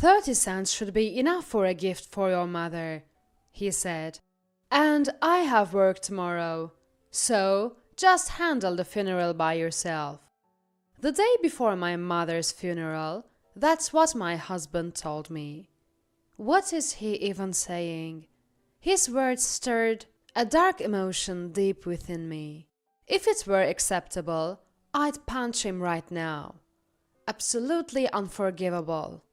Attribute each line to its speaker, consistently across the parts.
Speaker 1: 30 cents should be enough for a gift for your mother, he said. And I have work tomorrow, so just handle the funeral by yourself. The day before my mother's funeral, that's what my husband told me. What is he even saying? His words stirred a dark emotion deep within me. If it were acceptable, I'd punch him right now. Absolutely unforgivable.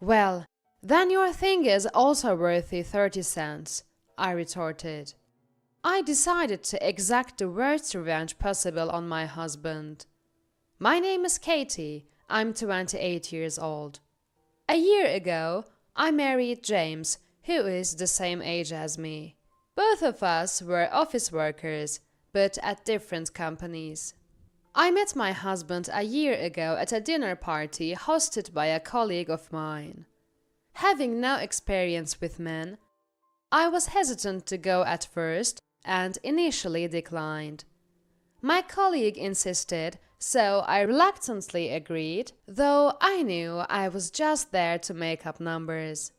Speaker 1: Well, then your thing is also worthy 30 cents, I retorted. I decided to exact the worst revenge possible on my husband. My name is Katie. I'm 28 years old. A year ago, I married James, who is the same age as me. Both of us were office workers, but at different companies. I met my husband a year ago at a dinner party hosted by a colleague of mine. Having no experience with men, I was hesitant to go at first and initially declined. My colleague insisted, so I reluctantly agreed, though I knew I was just there to make up numbers.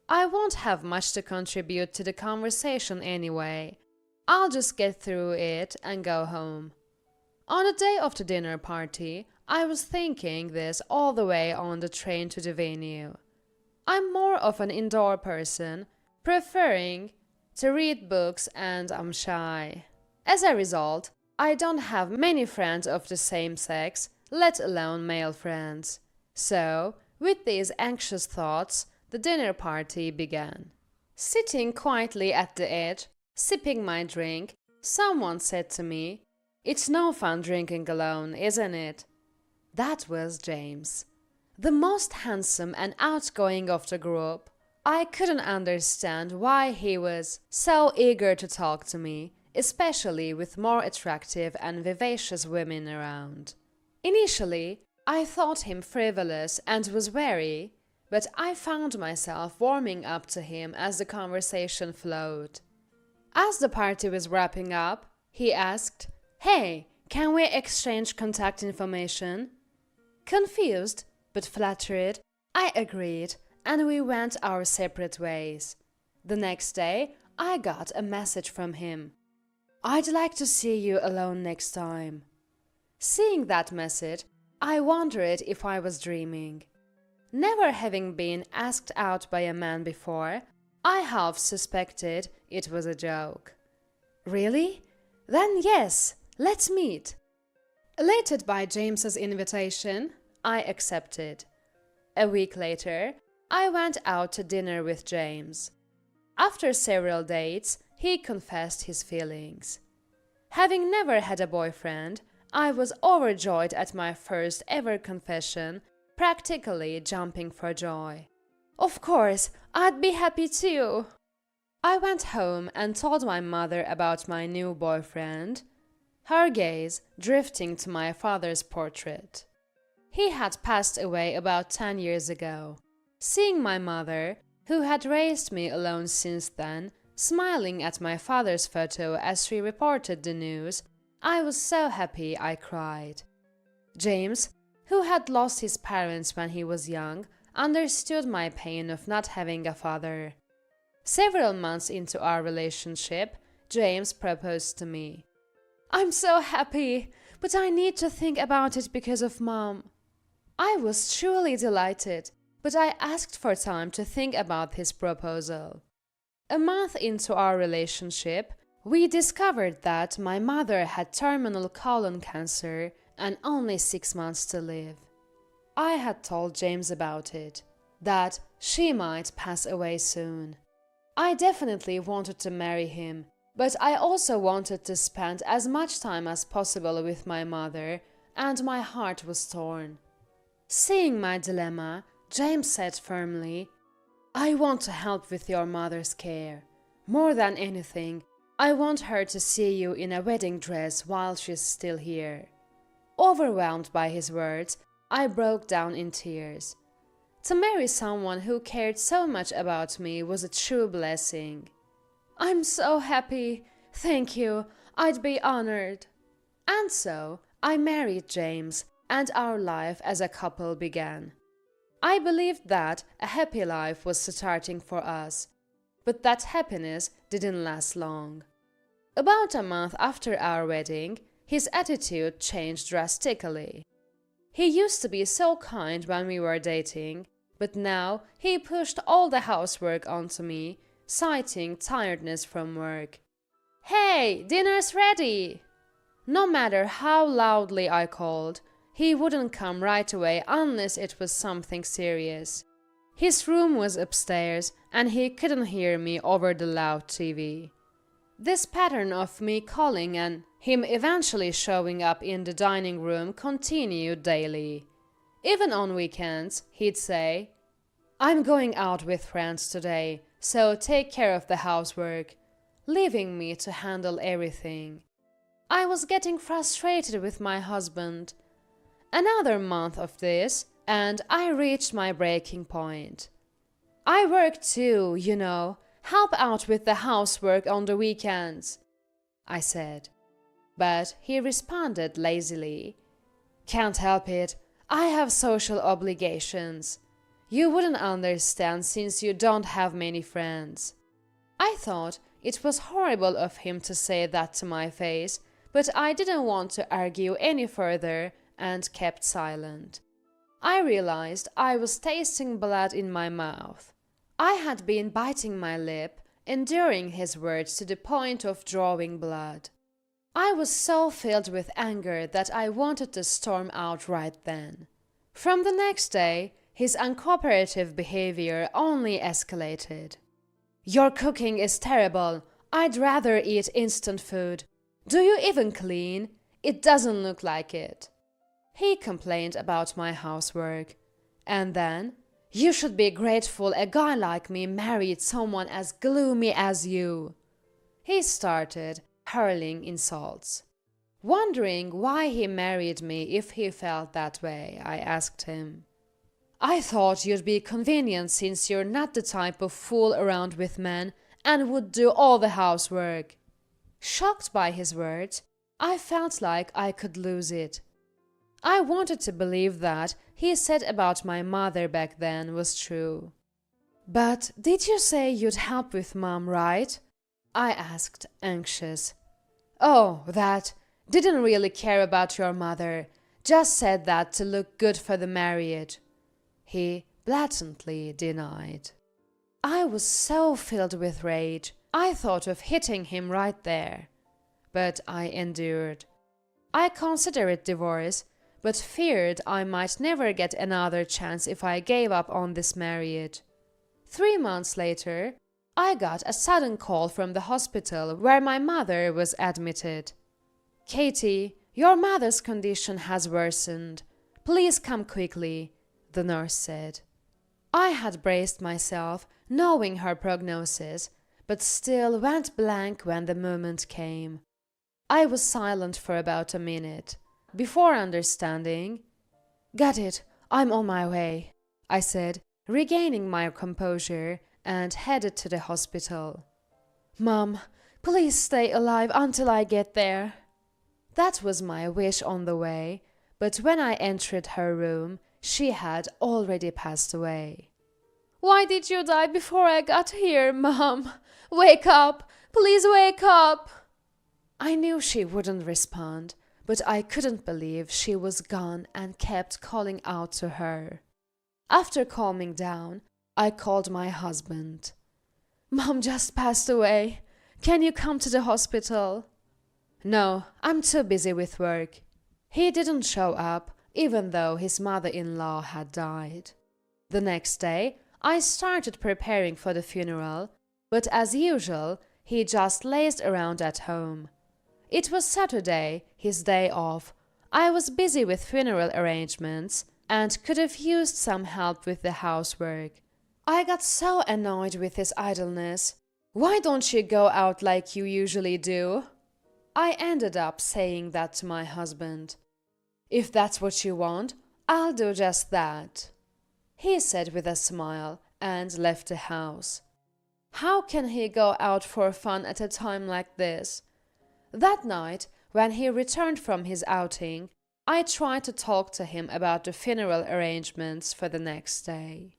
Speaker 1: I won't have much to contribute to the conversation anyway. I'll just get through it and go home. On the day of the dinner party, I was thinking this all the way on the train to the venue. I'm more of an indoor person, preferring to read books, and I'm shy. As a result, I don't have many friends of the same sex, let alone male friends. So, with these anxious thoughts, the dinner party began. Sitting quietly at the edge, sipping my drink, someone said to me, "It's no fun drinking alone, isn't it?" That was James. The most handsome and outgoing of the group. I couldn't understand why he was so eager to talk to me, especially with more attractive and vivacious women around. Initially, I thought him frivolous and was wary, but I found myself warming up to him as the conversation flowed. As the party was wrapping up, he asked, "Hey, can we exchange contact information?" Confused, but flattered, I agreed, and we went our separate ways. The next day, I got a message from him. "I'd like to see you alone next time." Seeing that message, I wondered if I was dreaming. Never having been asked out by a man before, I half suspected it was a joke. "Really? Then yes, let's meet." Elated by James's invitation, I accepted. A week later, I went out to dinner with James. After several dates, he confessed his feelings. Having never had a boyfriend, I was overjoyed at my first ever confession, practically jumping for joy. Of course, I'd be happy too. I went home and told my mother about my new boyfriend, her gaze drifting to my father's portrait. He had passed away about 10 years ago. Seeing my mother, who had raised me alone since then, smiling at my father's photo as she reported the news, I was so happy I cried. James, who had lost his parents when he was young, understood my pain of not having a father. Several months into our relationship, James proposed to me. "I'm so happy, but I need to think about it because of Mom." I was truly delighted, but I asked for time to think about his proposal. A month into our relationship, we discovered that my mother had terminal colon cancer and only 6 months to live. I had told James about it, that she might pass away soon. I definitely wanted to marry him, but I also wanted to spend as much time as possible with my mother, and my heart was torn. Seeing my dilemma, James said firmly, "I want to help with your mother's care. More than anything, I want her to see you in a wedding dress while she's still here." Overwhelmed by his words, I broke down in tears. To marry someone who cared so much about me was a true blessing. "I'm so happy. Thank you. I'd be honored." And so, I married James, and our life as a couple began. I believed that a happy life was starting for us, but that happiness didn't last long. About a month after our wedding, his attitude changed drastically. He used to be so kind when we were dating, but now he pushed all the housework onto me, citing tiredness from work. "Hey, dinner's ready!" No matter how loudly I called, he wouldn't come right away unless it was something serious. His room was upstairs, and he couldn't hear me over the loud TV. This pattern of me calling and him eventually showing up in the dining room continued daily. Even on weekends, he'd say, "I'm going out with friends today, so take care of the housework," leaving me to handle everything. I was getting frustrated with my husband. Another month of this, and I reached my breaking point. "I work too, you know. Help out with the housework on the weekends," I said. But he responded lazily, "Can't help it. I have social obligations. You wouldn't understand since you don't have many friends." I thought it was horrible of him to say that to my face, but I didn't want to argue any further and kept silent. I realized I was tasting blood in my mouth. I had been biting my lip, enduring his words to the point of drawing blood. I was so filled with anger that I wanted to storm out right then. From the next day, his uncooperative behavior only escalated. "Your cooking is terrible. I'd rather eat instant food. Do you even clean? It doesn't look like it." He complained about my housework. And then, "You should be grateful a guy like me married someone as gloomy as you." He started hurling insults. Wondering why he married me if he felt that way, I asked him. "I thought you'd be convenient since you're not the type of fool around with men and would do all the housework." Shocked by his words, I felt like I could lose it. I wanted to believe that he said about my mother back then was true. "But did you say you'd help with Mom, right?" I asked, anxious. "Oh, that. Didn't really care about your mother. Just said that to look good for the marriage," he blatantly denied. I was so filled with rage, I thought of hitting him right there. But I endured. I considered divorce, but feared I might never get another chance if I gave up on this marriage. 3 months later, I got a sudden call from the hospital where my mother was admitted. "Katie, your mother's condition has worsened. Please come quickly," the nurse said. I had braced myself, knowing her prognosis, but still went blank when the moment came. I was silent for about a minute, before understanding. "Got it, I'm on my way," I said, regaining my composure, and headed to the hospital. "Mom, please stay alive until I get there." That was my wish on the way, but when I entered her room, she had already passed away. "Why did you die before I got here, Mom? Wake up! Please wake up!" I knew she wouldn't respond, but I couldn't believe she was gone and kept calling out to her. After calming down, I called my husband. "Mom just passed away. Can you come to the hospital?" "No, I'm too busy with work." He didn't show up, even though his mother-in-law had died. The next day, I started preparing for the funeral, but as usual, he just lazed around at home. It was Saturday, his day off. I was busy with funeral arrangements and could have used some help with the housework. I got so annoyed with his idleness. "Why don't you go out like you usually do?" I ended up saying that to my husband. "If that's what you want, I'll do just that," he said with a smile and left the house. How can he go out for fun at a time like this? That night, when he returned from his outing, I tried to talk to him about the funeral arrangements for the next day.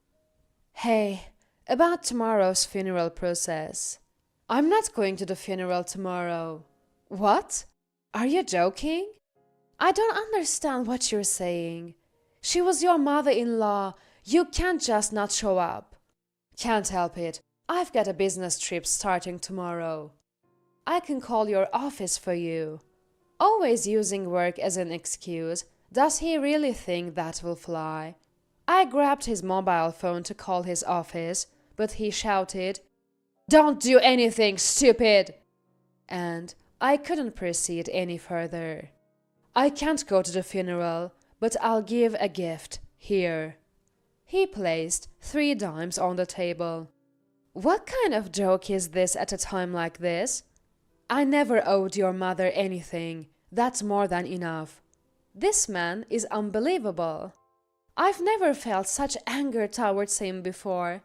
Speaker 1: Hey, about tomorrow's funeral process. I'm not going to the funeral tomorrow. What? Are you joking? I don't understand what you're saying. She was your mother-in-law. You can't just not show up. Can't help it. I've got a business trip starting tomorrow. I can call your office for you. Always using work as an excuse. Does he really think that will fly? I grabbed his mobile phone to call his office, but he shouted, "Don't do anything, stupid!" And I couldn't proceed any further. I can't go to the funeral, but I'll give a gift, here. He placed 3 dimes on the table. What kind of joke is this at a time like this? I never owed your mother anything. That's more than enough. This man is unbelievable. I've never felt such anger towards him before.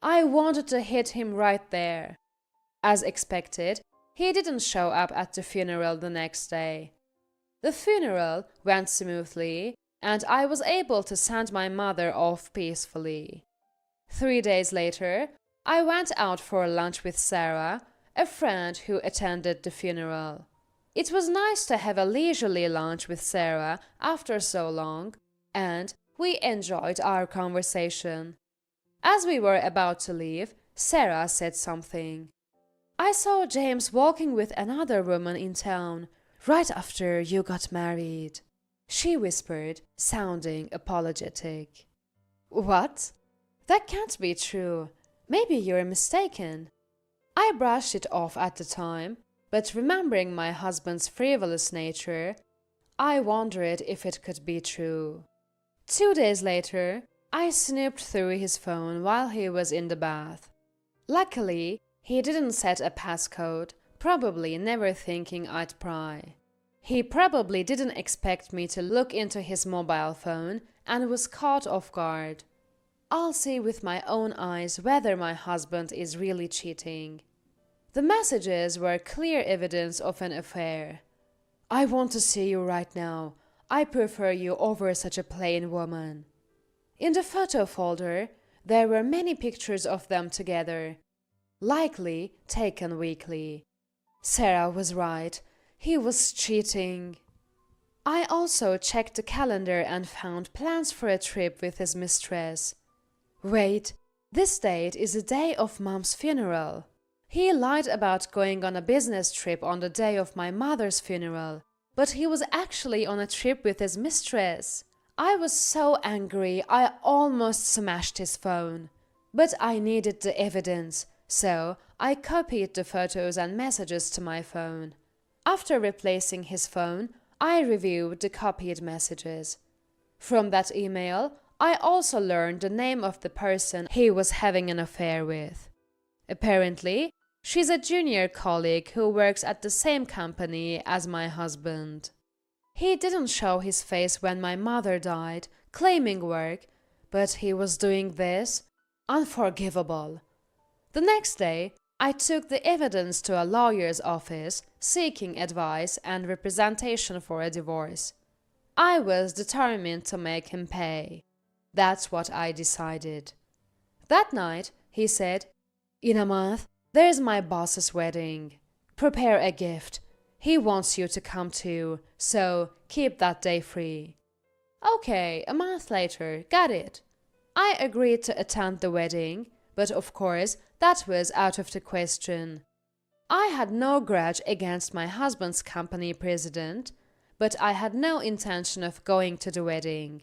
Speaker 1: I wanted to hit him right there. As expected, he didn't show up at the funeral the next day. The funeral went smoothly, and I was able to send my mother off peacefully. 3 days later, I went out for lunch with Sarah, a friend who attended the funeral. It was nice to have a leisurely lunch with Sarah after so long, and we enjoyed our conversation. As we were about to leave, Sarah said something. I saw James walking with another woman in town, right after you got married, she whispered, sounding apologetic. What? That can't be true. Maybe you're mistaken. I brushed it off at the time, but remembering my husband's frivolous nature, I wondered if it could be true. 2 days later, I snooped through his phone while he was in the bath. Luckily, he didn't set a passcode, probably never thinking I'd pry. He probably didn't expect me to look into his mobile phone and was caught off guard. I'll see with my own eyes whether my husband is really cheating. The messages were clear evidence of an affair. I want to see you right now. I prefer you over such a plain woman. In the photo folder, there were many pictures of them together, likely taken weekly. Sarah was right. He was cheating. I also checked the calendar and found plans for a trip with his mistress. Wait, this date is the day of Mom's funeral. He lied about going on a business trip on the day of my mother's funeral, but he was actually on a trip with his mistress. I was so angry I almost smashed his phone. But I needed the evidence, so I copied the photos and messages to my phone. After replacing his phone, I reviewed the copied messages. From that email, I also learned the name of the person he was having an affair with. Apparently, she's a junior colleague who works at the same company as my husband. He didn't show his face when my mother died, claiming work, but he was doing this? Unforgivable. The next day, I took the evidence to a lawyer's office, seeking advice and representation for a divorce. I was determined to make him pay. That's what I decided. That night, he said, "In a month, there's my boss's wedding. Prepare a gift. He wants you to come too, so keep that day free." Okay, a month later, got it. I agreed to attend the wedding, but of course, that was out of the question. I had no grudge against my husband's company president, but I had no intention of going to the wedding.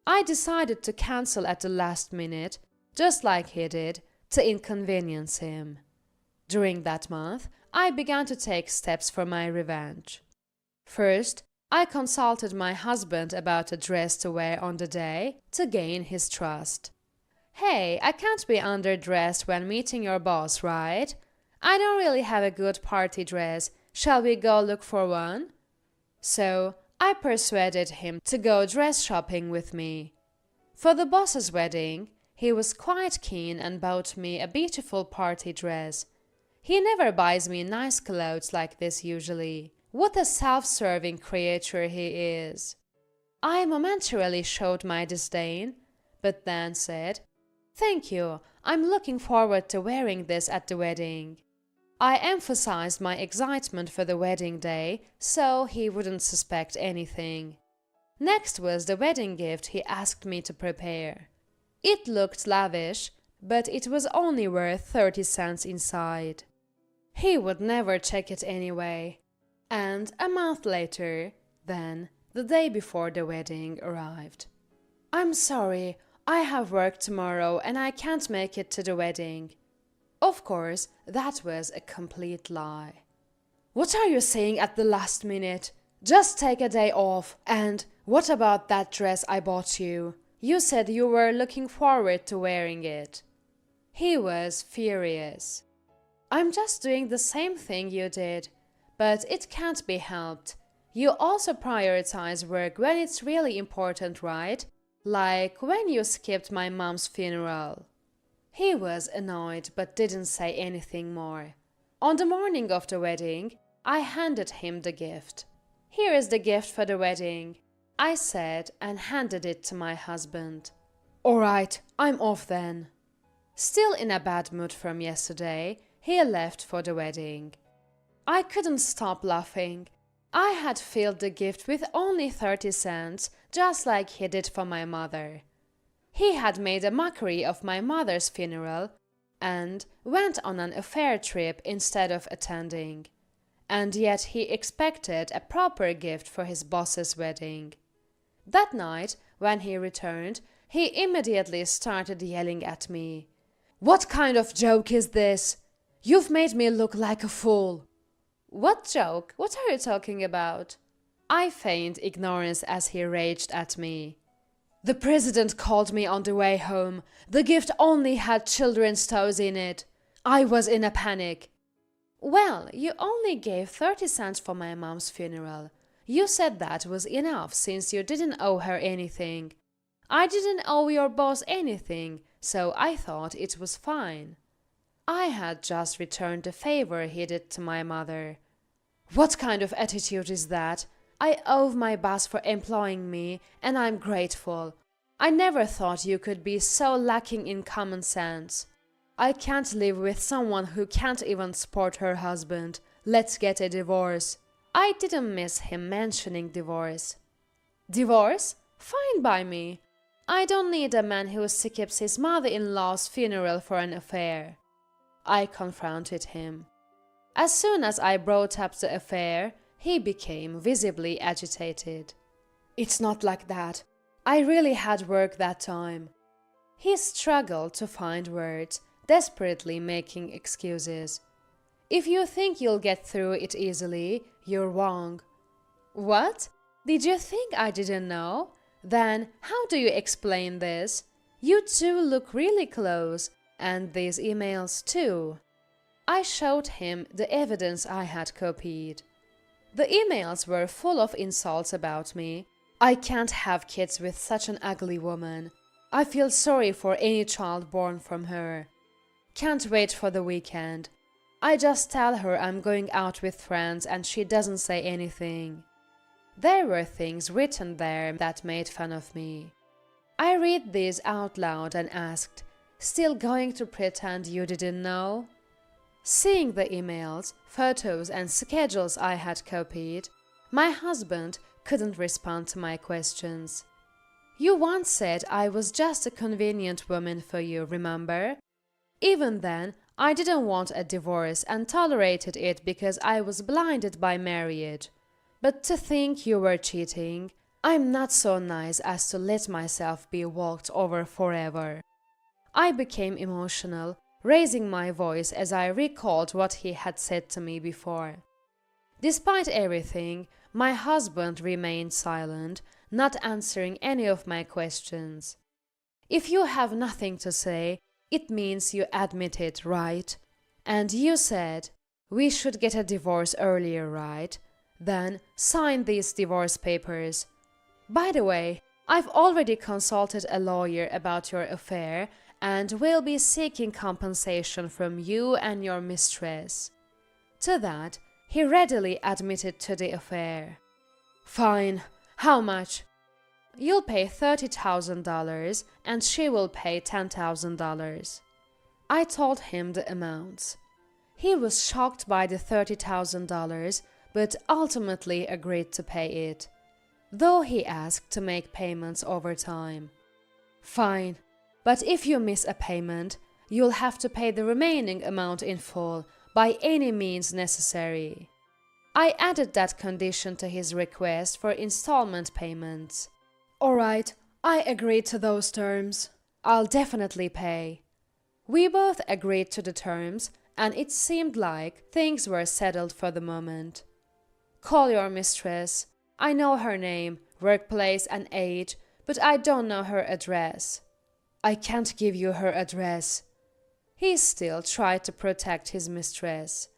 Speaker 1: I decided to cancel at the last minute, just like he did, to inconvenience him. During that month, I began to take steps for my revenge. First, I consulted my husband about a dress to wear on the day to gain his trust. "Hey, I can't be underdressed when meeting your boss, right? I don't really have a good party dress. Shall we go look for one?" So, I persuaded him to go dress shopping with me. For the boss's wedding, he was quite keen and bought me a beautiful party dress. He never buys me nice clothes like this usually. What a self-serving creature he is. I momentarily showed my disdain, but then said, "Thank you, I'm looking forward to wearing this at the wedding." I emphasized my excitement for the wedding day so he wouldn't suspect anything. Next was the wedding gift he asked me to prepare. It looked lavish, but it was only worth 30 cents inside. He would never check it anyway. And a month later, then, the day before the wedding arrived. "I'm sorry, I have work tomorrow and I can't make it to the wedding." Of course, that was a complete lie. "What are you saying at the last minute? Just take a day off. And what about that dress I bought you? You said you were looking forward to wearing it." He was furious. "I'm just doing the same thing you did, but it can't be helped. You also prioritize work when it's really important, right? Like when you skipped my mom's funeral." He was annoyed but didn't say anything more. On the morning of the wedding, I handed him the gift. "Here is the gift for the wedding," I said and handed it to my husband. "All right, I'm off then." Still in a bad mood from yesterday, he left for the wedding. I couldn't stop laughing. I had filled the gift with only 30 cents, just like he did for my mother. He had made a mockery of my mother's funeral and went on an affair trip instead of attending. And yet he expected a proper gift for his boss's wedding. That night, when he returned, he immediately started yelling at me. "What kind of joke is this? You've made me look like a fool." "What joke? What are you talking about?" I feigned ignorance as he raged at me. "The president called me on the way home. The gift only had children's toys in it. I was in a panic." "Well, you only gave 30 cents for my mom's funeral. You said that was enough since you didn't owe her anything. I didn't owe your boss anything, so I thought it was fine." I had just returned the favor he did to my mother. "What kind of attitude is that? I owe my boss for employing me, and I'm grateful. I never thought you could be so lacking in common sense. I can't live with someone who can't even support her husband. Let's get a divorce." I didn't miss him mentioning divorce. "Divorce? Fine by me. I don't need a man who skips his mother-in-law's funeral for an affair." I confronted him. As soon as I brought up the affair, he became visibly agitated. "It's not like that. I really had work that time." He struggled to find words, desperately making excuses. "If you think you'll get through it easily, you're wrong." "What? Did you think I didn't know? Then how do you explain this? You two look really close, and these emails too." I showed him the evidence I had copied. The emails were full of insults about me. "I can't have kids with such an ugly woman. I feel sorry for any child born from her. Can't wait for the weekend. I just tell her I'm going out with friends and she doesn't say anything." There were things written there that made fun of me. I read these out loud and asked, "Still going to pretend you didn't know?" Seeing the emails, photos and schedules I had copied, my husband couldn't respond to my questions. "You once said I was just a convenient woman for you, remember? Even then, I didn't want a divorce and tolerated it because I was blinded by marriage. But to think you were cheating, I'm not so nice as to let myself be walked over forever." I became emotional, raising my voice as I recalled what he had said to me before. Despite everything, my husband remained silent, not answering any of my questions. "If you have nothing to say, it means you admit it, right? And you said we should get a divorce earlier, right? Then sign these divorce papers. By the way, I've already consulted a lawyer about your affair and will be seeking compensation from you and your mistress." To that, He readily admitted to the affair. "Fine. How much?" "You'll pay $30,000 and she will pay $10,000. I told him the amounts. He was shocked by the $30,000, but ultimately agreed to pay it, though he asked to make payments over time. "Fine, but if you miss a payment, you'll have to pay the remaining amount in full by any means necessary." I added that condition to his request for installment payments. "All right, I agreed to those terms. I'll definitely pay." We both agreed to the terms, and it seemed like things were settled for the moment. "Call your mistress. I know her name, workplace, and age, but I don't know her address." "I can't give you her address." He still tried to protect his mistress.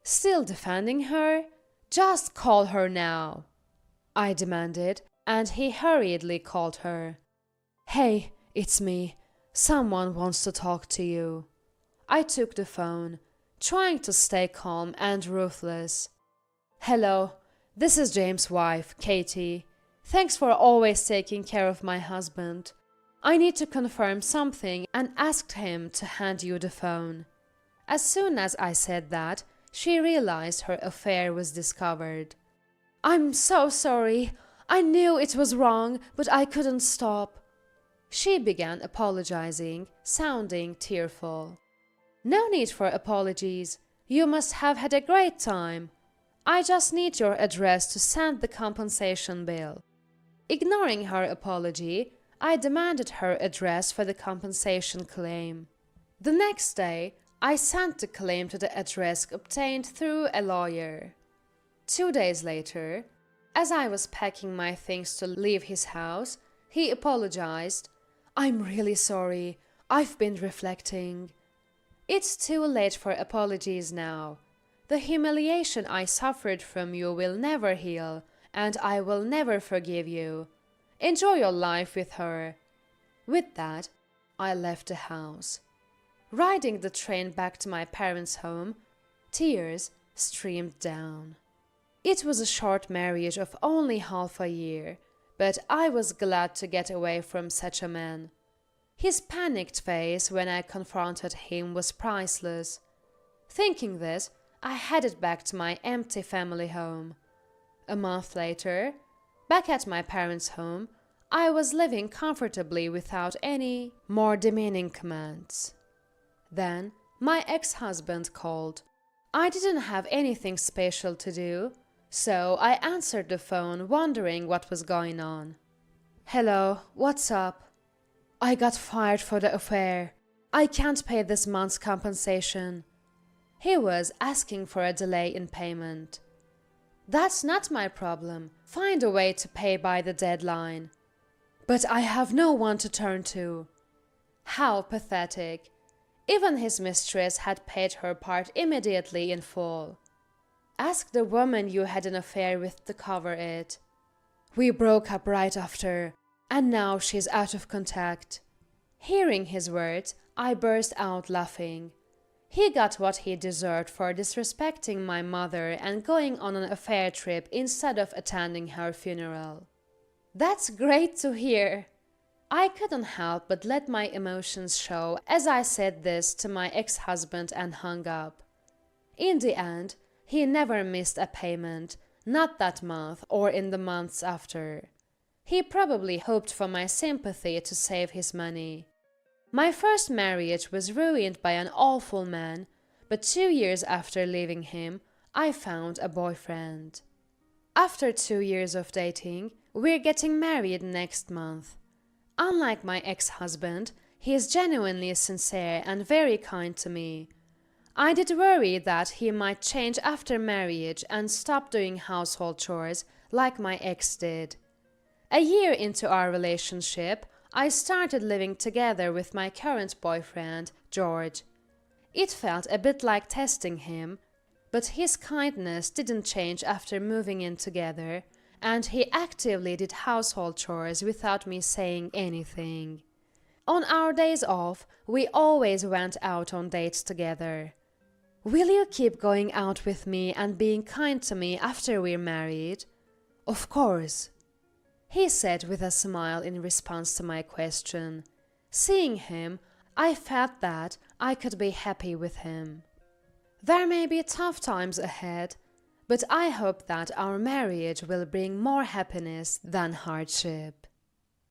Speaker 1: "Still defending her? Just call her now," I demanded, and he hurriedly called her. "Hey, it's me. Someone wants to talk to you." I took the phone, trying to stay calm and ruthless. "Hello, this is James' wife, Katie. Thanks for always taking care of my husband. I need to confirm something and asked him to hand you the phone." As soon as I said that, she realized her affair was discovered. "I'm so sorry. I knew it was wrong, but I couldn't stop." She began apologizing, sounding tearful. "No need for apologies. You must have had a great time. I just need your address to send the compensation bill." Ignoring her apology, I demanded her address for the compensation claim. The next day, I sent the claim to the address obtained through a lawyer. 2 days later, as I was packing my things to leave his house, he apologized. "I'm really sorry. I've been reflecting." "It's too late for apologies now. The humiliation I suffered from you will never heal, and I will never forgive you. Enjoy your life with her." With that, I left the house. Riding the train back to my parents' home, tears streamed down. It was a short marriage of only half a year, but I was glad to get away from such a man. His panicked face when I confronted him was priceless. Thinking this, I headed back to my empty family home. A month later, back at my parents' home, I was living comfortably without any more demeaning commands. Then my ex-husband called. I didn't have anything special to do, so I answered the phone wondering what was going on. "Hello, what's up?" "I got fired for the affair. I can't pay this month's compensation." He was asking for a delay in payment. "That's not my problem. Find a way to pay by the deadline." "But I have no one to turn to." How pathetic. Even his mistress had paid her part immediately in full. "Ask the woman you had an affair with to cover it." "We broke up right after, and now she's out of contact." Hearing his words, I burst out laughing. He got what he deserved for disrespecting my mother and going on an affair trip instead of attending her funeral. "That's great to hear." I couldn't help but let my emotions show as I said this to my ex-husband and hung up. In the end, he never missed a payment, not that month or in the months after. He probably hoped for my sympathy to save his money. My first marriage was ruined by an awful man, but 2 years after leaving him, I found a boyfriend. After 2 years of dating, we're getting married next month. Unlike my ex-husband, he is genuinely sincere and very kind to me. I did worry that he might change after marriage and stop doing household chores like my ex did. A year into our relationship, I started living together with my current boyfriend, George. It felt a bit like testing him, but his kindness didn't change after moving in together, and he actively did household chores without me saying anything. On our days off, we always went out on dates together. Will you keep going out with me and being kind to me after we're married? Of course, he said with a smile in response to my question. Seeing him, I felt that I could be happy with him. There may be tough times ahead, but I hope that our marriage will bring more happiness than hardship.